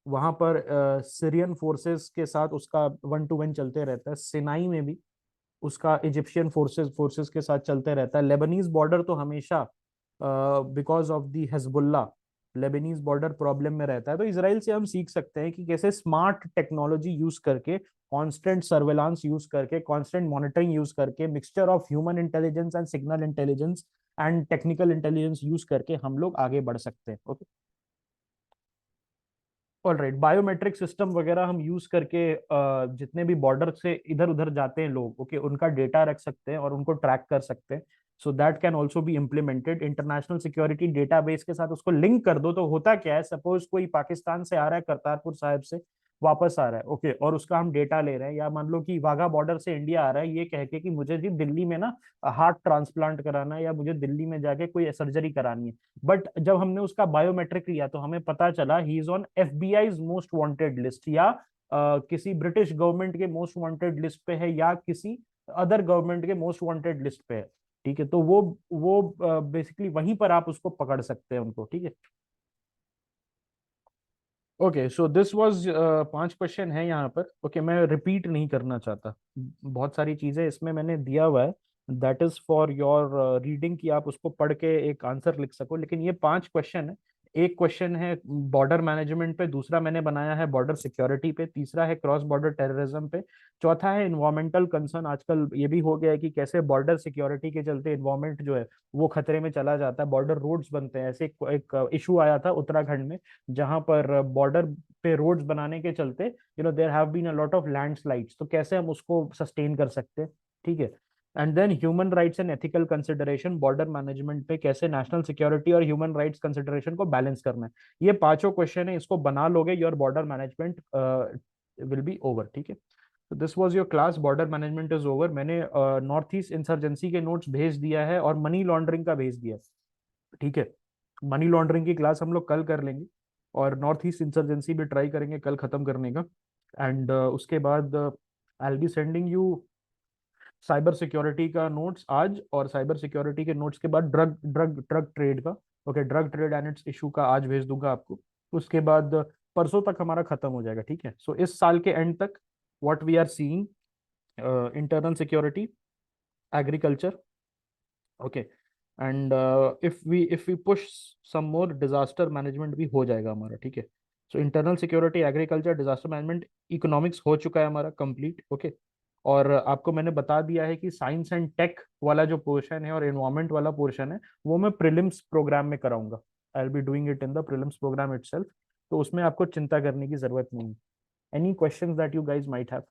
वहां पर सीरियन फोर्सेस के साथ उसका 1-to-1 चलते रहता है, सिनाई में भी उसका इजिप्शियन फोर्सेस फोर्सेस के साथ चलते रहता है। लेबनीज बॉर्डर तो हमेशा because of the Hezbollah, Lebanese border problem में रहता है। तो इसराइल से हम सीख सकते हैं कि कैसे स्मार्ट टेक्नोलॉजी यूज करके, कांस्टेंट सर्वेलांस यूज करके, कांस्टेंट मॉनिटरिंग यूज करके, mixture of human intelligence and signal intelligence and technical intelligence use करके हम लोग आगे बढ़ सकते हैं। Okay, all right, biometric system वगैरह हम यूज करके जितने भी बॉर्डर से इधर उधर जाते हैं लोग, ओके, उनका डेटा रख सकते हैं और उनको ट्रैक कर सकते हैं। So that can also be implemented, international security database के साथ उसको लिंक कर दो, तो होता क्या है, सपोज कोई पाकिस्तान से आ रहा है, करतारपुर साहिब से वापस आ रहा है, ओके, और उसका हम डेटा ले रहे हैं, या मान लो कि वाघा बॉर्डर से इंडिया आ रहा है, ये कह के कि मुझे जी दिल्ली में ना हार्ट ट्रांसप्लांट कराना है, या मुझे दिल्ली में जाके कोई सर्जरी करानी है, बट जब हमने उसका बायोमेट्रिक लिया तो हमें पता चला he is on FBI most wanted list, या किसी ब्रिटिश गवर्नमेंट के मोस्ट वांटेड लिस्ट पे है, या किसी अदर गवर्नमेंट के मोस्ट वांटेड लिस्ट पे है। ठीक है, तो वो बेसिकली वहीं पर आप उसको पकड़ सकते हैं उनको, ठीक है। Okay, so this was 5 question है यहाँ पर, ओके, मैं रिपीट नहीं करना चाहता, बहुत सारी चीजें इसमें मैंने दिया हुआ है, that is for your reading, कि आप उसको पढ़ के एक आंसर लिख सको। लेकिन ये 5 क्वेश्चन है। एक क्वेश्चन है बॉर्डर मैनेजमेंट पे, दूसरा मैंने बनाया है बॉर्डर सिक्योरिटी पे, तीसरा है क्रॉस बॉर्डर टेररिज्म पे, चौथा है इन्वायरमेंटल कंसर्न। आजकल ये भी हो गया है कि कैसे बॉर्डर सिक्योरिटी के चलते इन्वायरमेंट जो है वो खतरे में चला जाता है, बॉर्डर रोड्स बनते हैं। ऐसे एक इशू आया था उत्तराखंड में, जहां पर बॉर्डर पे रोड्स बनाने के चलते there have been a lot of landslides, तो कैसे हम उसको सस्टेन कर सकते हैं। ठीक है। And then human rights and ethical consideration, border management पे कैसे नेशनल सिक्योरिटी और ह्यूमन राइट्स कंसिडरेशन को बैलेंस करना है। ये पांचों क्वेश्चन है, इसको बना लोगे, your border management will be over. ठीक है। तो this was your class, border management is over. मैंने नॉर्थ ईस्ट इंसर्जेंसी के नोट्स भेज दिया है और मनी लॉन्ड्रिंग का भेज दिया है। ठीक है। मनी लॉन्ड्रिंग की क्लास हम लोग कल कर लेंगे, और नॉर्थ ईस्ट इंसर्जेंसी भी ट्राई करेंगे कल खत्म करने का। एंड उसके बाद आई will be sending you cyber security का नोट्स आज, और साइबर सिक्योरिटी के नोट्स के बाद ड्रग ड्रग ड्रग ट्रेड का, okay, drug trade and it's issue का आज भेज दूंगा आपको। उसके बाद परसों तक हमारा खत्म हो जाएगा। ठीक है। सो इस साल के एंड तक what we are seeing, internal security, agriculture, okay, and if we push some more, disaster management भी हो जाएगा हमारा। ठीक है। So internal security, agriculture, disaster management, economics हो चुका है हमारा कंप्लीट। ओके। और आपको मैंने बता दिया है कि साइंस एंड टेक वाला जो पोर्शन है और एनवायरमेंट वाला पोर्शन है वो मैं प्रीलिम्स प्रोग्राम में कराऊंगा। I will be doing it in the prelims programme itself. तो उसमें आपको चिंता करने की जरूरत नहीं है। Any questions that you guys might have?